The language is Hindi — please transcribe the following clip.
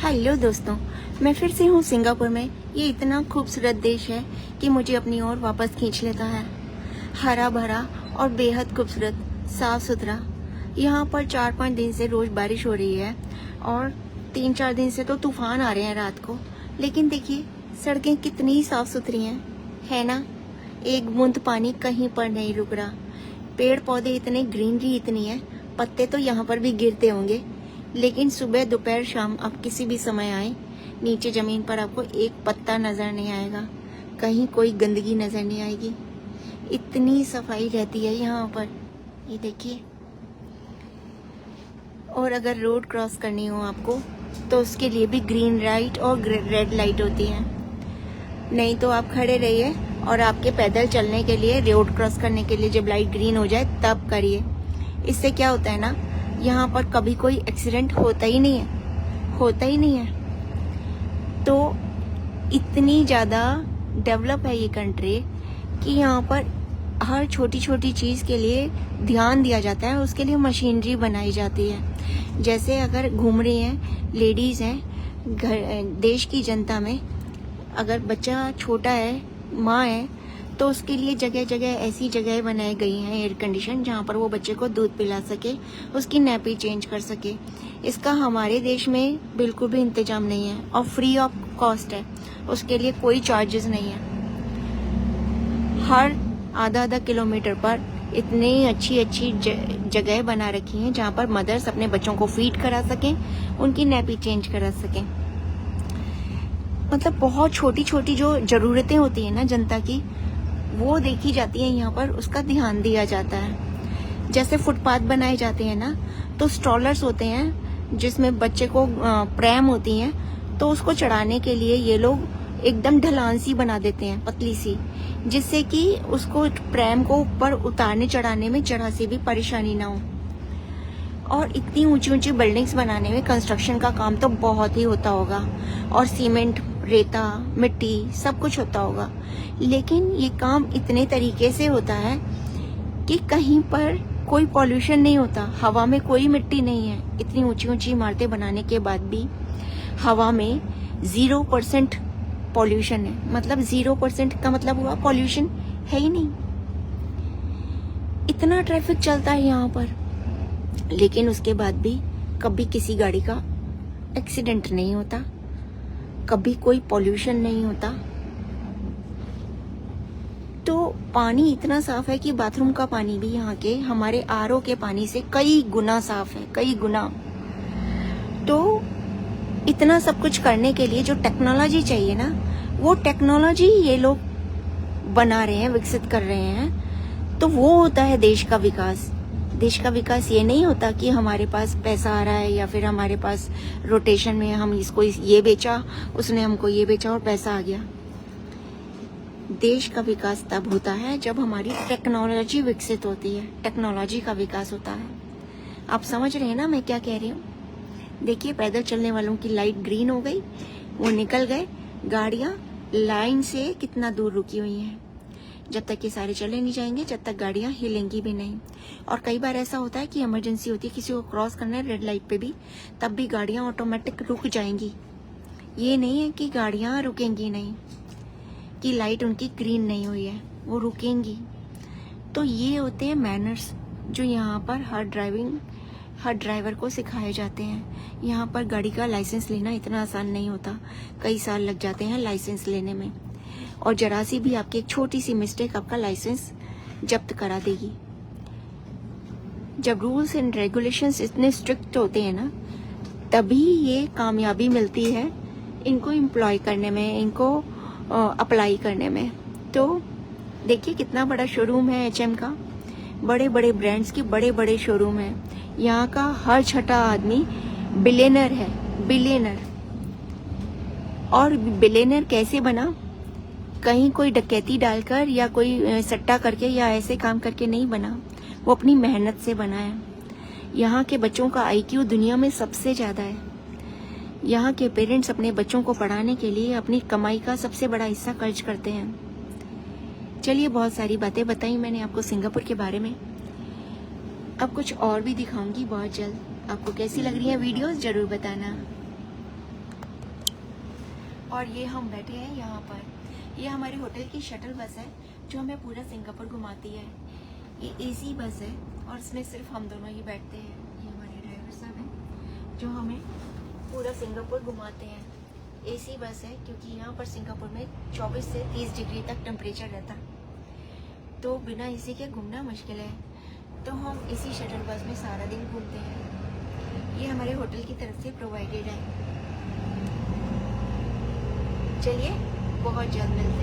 हेलो दोस्तों, मैं फिर से हूँ सिंगापुर में। ये इतना खूबसूरत देश है कि मुझे अपनी ओर वापस खींच लेता है। हरा भरा और बेहद खूबसूरत, साफ सुथरा। यहाँ पर 4-5 दिन से रोज बारिश हो रही है और 3-4 दिन से तो तूफान आ रहे हैं रात को। लेकिन देखिए सड़कें कितनी साफ सुथरी हैं, है ना। एक बूंद पानी कहीं पर नहीं रुक रहा। पेड़ पौधे इतने, ग्रीनरी इतनी है, पत्ते तो यहाँ पर भी गिरते होंगे, लेकिन सुबह दोपहर शाम आप किसी भी समय आए, नीचे जमीन पर आपको एक पत्ता नजर नहीं आएगा, कहीं कोई गंदगी नजर नहीं आएगी। इतनी सफाई रहती है यहाँ पर, ये देखिए। और अगर रोड क्रॉस करनी हो आपको तो उसके लिए भी ग्रीन लाइट और रेड लाइट होती है। नहीं तो आप खड़े रहिए और आपके पैदल चलने के लिए, रोड क्रॉस करने के लिए जब लाइट ग्रीन हो जाए तब करिए। इससे क्या होता है ना, यहाँ पर कभी कोई एक्सीडेंट होता ही नहीं है। तो इतनी ज़्यादा डेवलप है ये कंट्री कि यहाँ पर हर छोटी छोटी चीज़ के लिए ध्यान दिया जाता है, उसके लिए मशीनरी बनाई जाती है। जैसे अगर घूम रही हैं, लेडीज़ हैं, देश की जनता में अगर बच्चा छोटा है, माँ है, तो उसके लिए जगह जगह ऐसी जगह बनाई गई हैं एयर कंडीशन, जहाँ पर वो बच्चे को दूध पिला सके, उसकी नैपी चेंज कर सके। इसका हमारे देश में बिल्कुल भी इंतजाम नहीं है और फ्री ऑफ कॉस्ट है, उसके लिए कोई चार्जेस नहीं है। हर आधा किलोमीटर पर इतनी अच्छी अच्छी जगह बना रखी हैं जहाँ पर मदर्स अपने बच्चों को फीड करा सकें, उनकी नैपी चेंज करा सकें। मतलब बहुत छोटी छोटी जो ज़रूरतें होती हैं ना जनता की, वो देखी जाती है यहाँ पर, उसका ध्यान दिया जाता है। जैसे फुटपाथ बनाए जाते हैं ना, तो स्ट्रॉलर्स होते हैं जिसमें बच्चे को प्रैम होती हैं, तो उसको चढ़ाने के लिए ये लोग एकदम ढलान सी बना देते हैं, पतली सी, जिससे कि उसको प्रैम को ऊपर उतारने चढ़ाने में जरा सी भी परेशानी ना हो। और इतनी ऊंची ऊंची बिल्डिंग्स बनाने में कंस्ट्रक्शन का काम तो बहुत ही होता होगा, और सीमेंट, रेता, मिट्टी सब कुछ होता होगा, लेकिन ये काम इतने तरीके से होता है कि कहीं पर कोई पॉल्यूशन नहीं होता, हवा में कोई मिट्टी नहीं है। इतनी ऊंची ऊंची इमारतें बनाने के बाद भी हवा में 0% पॉल्यूशन है। मतलब 0% का मतलब हुआ पॉल्यूशन है ही नहीं। इतना ट्रैफिक चलता है यहाँ पर, लेकिन उसके बाद भी कभी किसी गाड़ी का एक्सीडेंट नहीं होता, कभी कोई पॉल्यूशन नहीं होता। तो पानी इतना साफ है कि बाथरूम का पानी भी यहाँ के हमारे आरओ के पानी से कई गुना साफ है, कई गुना। तो इतना सब कुछ करने के लिए जो टेक्नोलॉजी चाहिए ना, वो टेक्नोलॉजी ये लोग बना रहे हैं, विकसित कर रहे हैं। तो वो होता है देश का विकास। देश का विकास ये नहीं होता कि हमारे पास पैसा आ रहा है या फिर हमारे पास रोटेशन में हम इसको ये बेचा, उसने हमको ये बेचा और पैसा आ गया। देश का विकास तब होता है जब हमारी टेक्नोलॉजी विकसित होती है, टेक्नोलॉजी का विकास होता है। आप समझ रहे हैं ना मैं क्या कह रही हूँ। देखिए पैदल चलने वालों की लाइट ग्रीन हो गई, वो निकल गए। गाड़ियाँ लाइन से कितना दूर रुकी हुई हैं। जब तक ये सारे चले नहीं जाएंगे, जब तक गाड़ियाँ हिलेंगी भी नहीं। और कई बार ऐसा होता है कि इमरजेंसी होती है, किसी को क्रॉस करना है रेड लाइट पे भी, तब भी गाड़ियाँ ऑटोमेटिक रुक जाएंगी। ये नहीं है कि गाड़ियाँ रुकेंगी नहीं, कि लाइट उनकी ग्रीन नहीं हुई है, वो रुकेंगी। तो ये होते हैं मैनर्स जो यहाँ पर हर ड्राइवर को सिखाए जाते हैं। यहाँ पर गाड़ी का लाइसेंस लेना इतना आसान नहीं होता, कई साल लग जाते हैं लाइसेंस लेने में, और जरा सी भी आपकी एक छोटी सी मिस्टेक आपका लाइसेंस जब्त करा देगी। जब रूल्स एंड रेगुलेशंस इतने स्ट्रिक्ट होते हैं ना, तभी ये कामयाबी मिलती है इनको एम्प्लॉय करने में, इनको अप्लाई करने में। तो देखिए कितना बड़ा शोरूम है एचएम का, बड़े बड़े ब्रांड्स के बड़े बड़े शोरूम है। यहाँ का हर छठा आदमी बिलियनर है, बिलियनर। और बिलियनर कैसे बना? कहीं कोई डकैती डालकर या कोई सट्टा करके या ऐसे काम करके नहीं बना, वो अपनी मेहनत से बना है। यहाँ के बच्चों का आईक्यू दुनिया में सबसे ज़्यादा है। यहाँ के पेरेंट्स अपने बच्चों को पढ़ाने के लिए अपनी कमाई का सबसे बड़ा हिस्सा खर्च करते हैं। चलिए बहुत सारी बातें बताई मैंने आपको सिंगापुर के बारे में, अब कुछ और भी दिखाऊंगी बहुत जल्द। आपको कैसी लग रही है वीडियोस जरूर बताना। और ये हम बैठे हैं यहाँ पर। ये हमारे होटल की शटल बस है जो हमें पूरा सिंगापुर घुमाती है। ये एसी बस है और इसमें सिर्फ हम दोनों ही बैठते हैं। ये हमारे ड्राइवर साहब हैं जो हमें पूरा सिंगापुर घुमाते हैं। एसी बस है क्योंकि यहाँ पर सिंगापुर में 24 से 30 डिग्री तक टेम्परेचर रहता है, तो बिना एसी के घूमना मुश्किल है। तो हम इसी शटल बस में सारा दिन घूमते हैं। ये हमारे होटल की तरफ से प्रोवाइडेड है। चलिए बहुत जल्द मिलते हैं।